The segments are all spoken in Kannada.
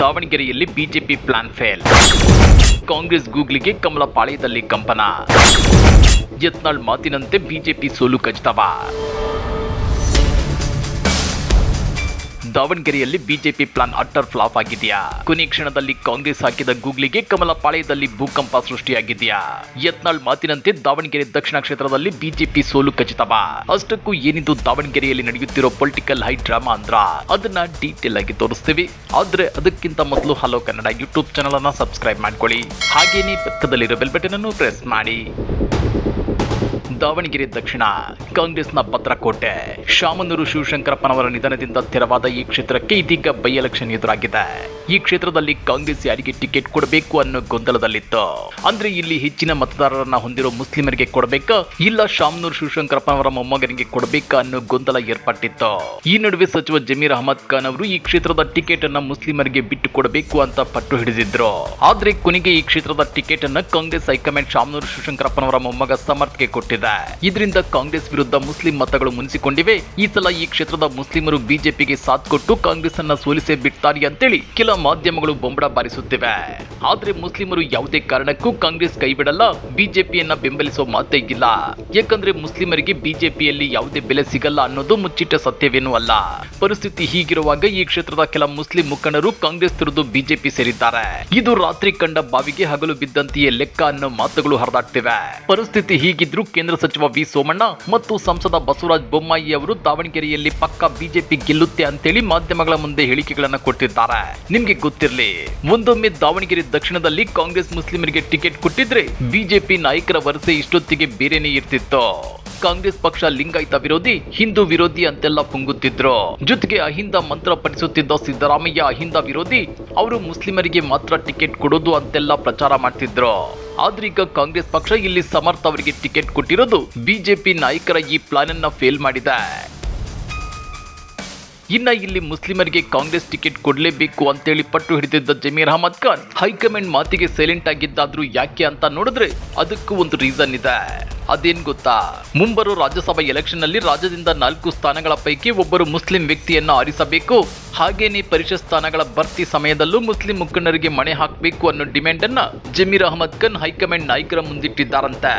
ದಾವಣಗೆರೆಯಲ್ಲಿ ಬಿಜೆಪಿ ಪ್ಲಾನ್ ಫೇಲ್. ಕಾಂಗ್ರೆಸ್ ಗೂಗ್ಲಿಗೆ ಕಮಲ ಪಾಳ್ಯದಲ್ಲಿ ಕಂಪನ. ಯತ್ನಾಳ್ ಮಾತಿನಂತೆ ಬಿಜೆಪಿ ಸೋಲು ಖಚಿತವ. ದಾವಣಗೆರೆಯಲ್ಲಿ ಬಿಜೆಪಿ ಪ್ಲಾನ್ ಅಟ್ಟರ್ ಫ್ಲಾಪ್ ಆಗಿದೆಯಾ? ಕೊನೆ ಕ್ಷಣದಲ್ಲಿ ಕಾಂಗ್ರೆಸ್ ಹಾಕಿದ ಗೂಗ್ಲಿಗೆ ಕಮಲ ಪಾಳ್ಯದಲ್ಲಿ ಭೂಕಂಪ ಸೃಷ್ಟಿಯಾಗಿದೆಯಾ? ಯತ್ನಾಳ್ ಮಾತಿನಂತೆ ದಾವಣಗೆರೆ ದಕ್ಷಿಣ ಕ್ಷೇತ್ರದಲ್ಲಿ ಬಿಜೆಪಿ ಸೋಲು ಖಚಿತವ. ಅಷ್ಟಕ್ಕೂ ಏನಿದು ದಾವಣಗೆರೆಯಲ್ಲಿ ನಡೆಯುತ್ತಿರೋ ಪೊಲಿಟಿಕಲ್ ಹೈ ಡ್ರಾಮಾ ಅಂದ್ರ ಅದನ್ನ ಡೀಟೇಲ್ ಆಗಿ ತೋರಿಸ್ತೀವಿ. ಆದ್ರೆ ಅದಕ್ಕಿಂತ ಮೊದಲು ಹಲೋ ಕನ್ನಡ ಯೂಟ್ಯೂಬ್ ಚಾನಲ್ ಅನ್ನ ಸಬ್ಸ್ಕ್ರೈಬ್ ಮಾಡ್ಕೊಳ್ಳಿ. ಹಾಗೇನೇ ಪಕ್ಕದಲ್ಲಿರೋ ಬೆಲ್ ಬಟನ್ ಅನ್ನು ಪ್ರೆಸ್ ಮಾಡಿ. ದಾವಣಗೆರೆ ದಕ್ಷಿಣ ಕಾಂಗ್ರೆಸ್ನ ಭದ್ರಕೋಟೆ. ಶಾಮನೂರು ಶಿವಶಂಕರಪ್ಪನವರ ನಿಧನದಿಂದ ತೆರವಾದ ಈ ಕ್ಷೇತ್ರಕ್ಕೆ ಇದೀಗ ಬೈ ಎಲೆಕ್ಷನ್ ಎದುರಾಗಿದೆ. ಈ ಕ್ಷೇತ್ರದಲ್ಲಿ ಕಾಂಗ್ರೆಸ್ ಯಾರಿಗೆ ಟಿಕೆಟ್ ಕೊಡಬೇಕು ಅನ್ನೋ ಗೊಂದಲದಲ್ಲಿತ್ತು. ಅಂದ್ರೆ ಇಲ್ಲಿ ಹೆಚ್ಚಿನ ಮತದಾರರನ್ನ ಹೊಂದಿರೋ ಮುಸ್ಲಿಮರಿಗೆ ಕೊಡಬೇಕಾ ಇಲ್ಲ ಶಾಮನೂರು ಶಿವಶಂಕರಪ್ಪನವರ ಮೊಮ್ಮಗನಿಗೆ ಕೊಡಬೇಕಾ ಅನ್ನೋ ಗೊಂದಲ ಏರ್ಪಟ್ಟಿತ್ತು. ಈ ನಡುವೆ ಸಚಿವ ಜಮೀರ್ ಅಹಮದ್ ಖಾನ್ ಅವರು ಈ ಕ್ಷೇತ್ರದ ಟಿಕೆಟ್ ಅನ್ನ ಮುಸ್ಲಿಮರಿಗೆ ಬಿಟ್ಟು ಕೊಡಬೇಕು ಅಂತ ಪಟ್ಟು ಹಿಡಿದಿದ್ರು. ಆದ್ರೆ ಕೊನೆಗೆ ಈ ಕ್ಷೇತ್ರದ ಟಿಕೆಟ್ ಅನ್ನ ಕಾಂಗ್ರೆಸ್ ಹೈಕಮಾಂಡ್ ಶಾಮನೂರು ಶಿವಶಂಕರಪ್ಪನವರ ಮೊಮ್ಮಗ ಸಮರ್ಥ್ಗೆ ಕೊಟ್ಟಿದೆ. ಇದರಿಂದ ಕಾಂಗ್ರೆಸ್ ವಿರುದ್ಧ ಮುಸ್ಲಿಂ ಮತಗಳು ಮುನಿಸಿಕೊಂಡಿವೆ. ಈ ಸಲ ಈ ಕ್ಷೇತ್ರದ ಮುಸ್ಲಿಮರು ಬಿಜೆಪಿಗೆ ಸಾಥ್ ಕೊಟ್ಟು ಕಾಂಗ್ರೆಸ್ ಅನ್ನ ಸೋಲಿಸೇ ಬಿಡ್ತಾರೆ ಅಂತೇಳಿ ಕೆಲ ಮಾಧ್ಯಮಗಳು ಬೊಂಬಡ ಬಾರಿಸುತ್ತಿವೆ. ಆದ್ರೆ ಮುಸ್ಲಿಮರು ಯಾವುದೇ ಕಾರಣಕ್ಕೂ ಕಾಂಗ್ರೆಸ್ ಕೈಬಿಡಲ್ಲ, ಬಿಜೆಪಿಯನ್ನ ಬೆಂಬಲಿಸೋ ಮಾತೇ ಇಲ್ಲ. ಯಾಕಂದ್ರೆ ಮುಸ್ಲಿಮರಿಗೆ ಬಿಜೆಪಿಯಲ್ಲಿ ಯಾವುದೇ ಬೆಲೆ ಸಿಗಲ್ಲ ಅನ್ನೋದು ಮುಚ್ಚಿಟ್ಟ ಸತ್ಯವೇನೂ ಅಲ್ಲ. ಪರಿಸ್ಥಿತಿ ಹೀಗಿರುವಾಗ ಈ ಕ್ಷೇತ್ರದ ಕೆಲ ಮುಸ್ಲಿಂ ಮುಖಂಡರು ಕಾಂಗ್ರೆಸ್ ತೊರೆದು ಬಿಜೆಪಿ ಸೇರಿದ್ದಾರೆ. ಇದು ರಾತ್ರಿ ಕಂಡ ಬಾವಿಗೆ ಹಗಲು ಬಿದ್ದಂತೆಯೇ ಲೆಕ್ಕ ಅನ್ನೋ ಮಾತುಗಳು ಹರಿದಾಡ್ತಿವೆ. ಪರಿಸ್ಥಿತಿ ಹೀಗಿದ್ರೂ ಕೇಂದ್ರ ಸಚಿವ ವಿ ಸೋಮಣ್ಣ ಮತ್ತು ಸಂಸದ ಬಸವರಾಜ ಬೊಮ್ಮಾಯಿ ಅವರು ದಾವಣಗೆರೆಯಲ್ಲಿ ಪಕ್ಕಾ ಬಿಜೆಪಿ ಗೆಲ್ಲುತ್ತೆ ಅಂತೇಳಿ ಮಾಧ್ಯಮಗಳ ಮುಂದೆ ಹೇಳಿಕೆಗಳನ್ನು ಕೊಟ್ಟಿದ್ದಾರೆ. ನಿಮ್ಗೆ ಗೊತ್ತಿರಲಿ, ಒಂದೊಮ್ಮೆ ದಾವಣಗೆರೆ ದಕ್ಷಿಣದಲ್ಲಿ ಕಾಂಗ್ರೆಸ್ ಮುಸ್ಲಿಮರಿಗೆ ಟಿಕೆಟ್ ಕೊಟ್ಟಿದ್ರೆ ಬಿಜೆಪಿ ನಾಯಕರ ವರಸೆ ಇಷ್ಟೊತ್ತಿಗೆ ಬೇರೆನೇ ಇರ್ತಿತ್ತು. ಕಾಂಗ್ರೆಸ್ ಪಕ್ಷ ಲಿಂಗಾಯತ ವಿರೋಧಿ, ಹಿಂದೂ ವಿರೋಧಿ ಅಂತೆಲ್ಲ ಪುಂಗುತ್ತಿದ್ರು. ಜೊತೆಗೆ ಅಹಿಂದ ಮಂತ್ರ ಪಠಿಸುತ್ತಿದ್ದ ಸಿದ್ದರಾಮಯ್ಯ ಅಹಿಂದ ವಿರೋಧಿ, ಅವರು ಮುಸ್ಲಿಮರಿಗೆ ಮಾತ್ರ ಟಿಕೆಟ್ ಕೊಡೋದು ಅಂತೆಲ್ಲ ಪ್ರಚಾರ ಮಾಡ್ತಿದ್ರು. ಆದ್ರೀಗ ಕಾಂಗ್ರೆಸ್ ಪಕ್ಷ ಇಲ್ಲಿ ಸಮರ್ಥ ಅವರಿಗೆ ಟಿಕೆಟ್ ಕೊಟ್ಟಿರೋದು ಬಿಜೆಪಿ ನಾಯಕರ ಈ ಪ್ಲಾನ್ ಅನ್ನ ಫೇಲ್ ಮಾಡಿದೆ. ಇನ್ನ ಇಲ್ಲಿ ಮುಸ್ಲಿಮರಿಗೆ ಕಾಂಗ್ರೆಸ್ ಟಿಕೆಟ್ ಕೊಡಲೇಬೇಕು ಅಂತೇಳಿ ಪಟ್ಟು ಹಿಡಿದಿದ್ದ ಜಮೀರ್ ಅಹಮದ್ ಖಾನ್ ಹೈಕಮಾಂಡ್ ಮಾತಿಗೆ ಸೈಲೆಂಟ್ ಆಗಿದ್ದಾದ್ರೂ ಯಾಕೆ ಅಂತ ನೋಡಿದ್ರೆ ಅದಕ್ಕೂ ಒಂದು ರೀಸನ್ ಇದೆ. ಅದೇನ್ ಗೊತ್ತಾ? ಮುಂಬರೋ ರಾಜ್ಯಸಭಾ ಎಲೆಕ್ಷನ್ ನಲ್ಲಿ ರಾಜ್ಯದಿಂದ 4 ಸ್ಥಾನಗಳ ಪೈಕಿ ಒಬ್ಬರು ಮುಸ್ಲಿಂ ವ್ಯಕ್ತಿಯನ್ನ ಆರಿಸಬೇಕು. ಹಾಗೇನೆ ಪರಿಷತ್ ಸ್ಥಾನಗಳ ಭರ್ತಿ ಸಮಯದಲ್ಲೂ ಮುಸ್ಲಿಂ ಮುಖಂಡರಿಗೆ ಮಣೆ ಹಾಕಬೇಕು ಅನ್ನೋ ಡಿಮ್ಯಾಂಡ್ ಅನ್ನ ಜಮೀರ್ ಅಹಮದ್ ಖಾನ್ ಹೈಕಮಾಂಡ್ ನಾಯಕರ ಮುಂದಿಟ್ಟಿದ್ದಾರಂತೆ.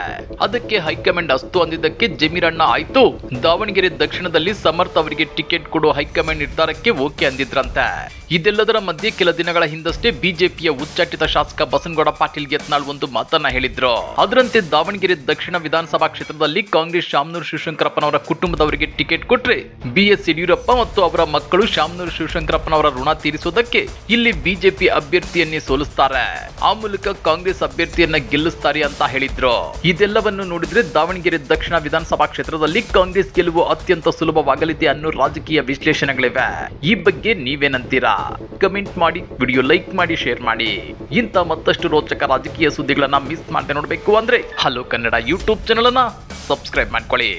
ಅದಕ್ಕೆ ಹೈಕಮಾಂಡ್ ಅಸ್ತು ಅಂದಿದ್ದಕ್ಕೆ ಜಮೀರ್ ಅಣ್ಣ ಆಯ್ತು, ದಾವಣಗೆರೆ ದಕ್ಷಿಣದಲ್ಲಿ ಸಮರ್ಥ ಅವರಿಗೆ ಟಿಕೆಟ್ ಕೊಡೋ ಹೈಕಮಾಂಡ್ ನಿರ್ಧಾರಕ್ಕೆ ಓಕೆ ಅಂದಿದ್ರಂತೆ. ಇದೆಲ್ಲದರ ಮಧ್ಯೆ ಕೆಲ ದಿನಗಳ ಹಿಂದಷ್ಟೇ ಬಿಜೆಪಿಯ ಉಚ್ಚಾಟಿತ ಶಾಸಕ ಬಸನಗೌಡ ಪಾಟೀಲ್ ಯತ್ನಾಳ್ ಒಂದು ಮಾತನ್ನ ಹೇಳಿದ್ರು. ಅದರಂತೆ ದಾವಣಗೆರೆ ದಕ್ಷಿಣ ವಿಧಾನಸಭಾ ಕ್ಷೇತ್ರದಲ್ಲಿ ಕಾಂಗ್ರೆಸ್ ಶಾಮನೂರು ಶಿವಶಂಕರಪ್ಪನವರ ಕುಟುಂಬದವರಿಗೆ ಟಿಕೆಟ್ ಕೊಟ್ರೆ BS ಯಡಿಯೂರಪ್ಪ ಮತ್ತು ಅವರ ಮಕ್ಕಳು ಶಾಮನೂರು ಶಿವಶಂಕರಪ್ಪನವರ ಋಣ ತೀರಿಸುವುದಕ್ಕೆ ಇಲ್ಲಿ ಬಿಜೆಪಿ ಅಭ್ಯರ್ಥಿಯನ್ನೇ ಸೋಲಿಸ್ತಾರೆ, ಆ ಮೂಲಕ ಕಾಂಗ್ರೆಸ್ ಅಭ್ಯರ್ಥಿಯನ್ನ ಗೆಲ್ಲಿಸ್ತಾರೆ ಅಂತ ಹೇಳಿದ್ರು. ಇದೆಲ್ಲವನ್ನು ನೋಡಿದ್ರೆ ದಾವಣಗೆರೆ ದಕ್ಷಿಣ ವಿಧಾನಸಭಾ ಕ್ಷೇತ್ರದಲ್ಲಿ ಕಾಂಗ್ರೆಸ್ ಗೆಲುವು ಅತ್ಯಂತ ಸುಲಭವಾಗಲಿದೆ ಅನ್ನೋ ರಾಜಕೀಯ ವಿಶ್ಲೇಷಣೆಗಳಿವೆ. ಈ ಬಗ್ಗೆ ನೀವೇನಂತೀರಾ? ಕಮೆಂಟ್ ಮಾಡಿ, ವಿಡಿಯೋ ಲೈಕ್ ಮಾಡಿ, ಶೇರ್ ಮಾಡಿ. ಇಂಥ ಮತ್ತಷ್ಟು ರೋಚಕ ರಾಜಕೀಯ ಸುದ್ದಿಗಳನ್ನ ಮಿಸ್ ಮಾಡದೆ ನೋಡಬೇಕು ಅಂದ್ರೆ ಹಲೋ ಕನ್ನಡ ಯೂಟ್ಯೂಬ್ ಚಾನಲ್ ಅನ್ನ ಸಬ್ಸ್ಕ್ರೈಬ್ ಮಾಡ್ಕೊಳ್ಳಿ.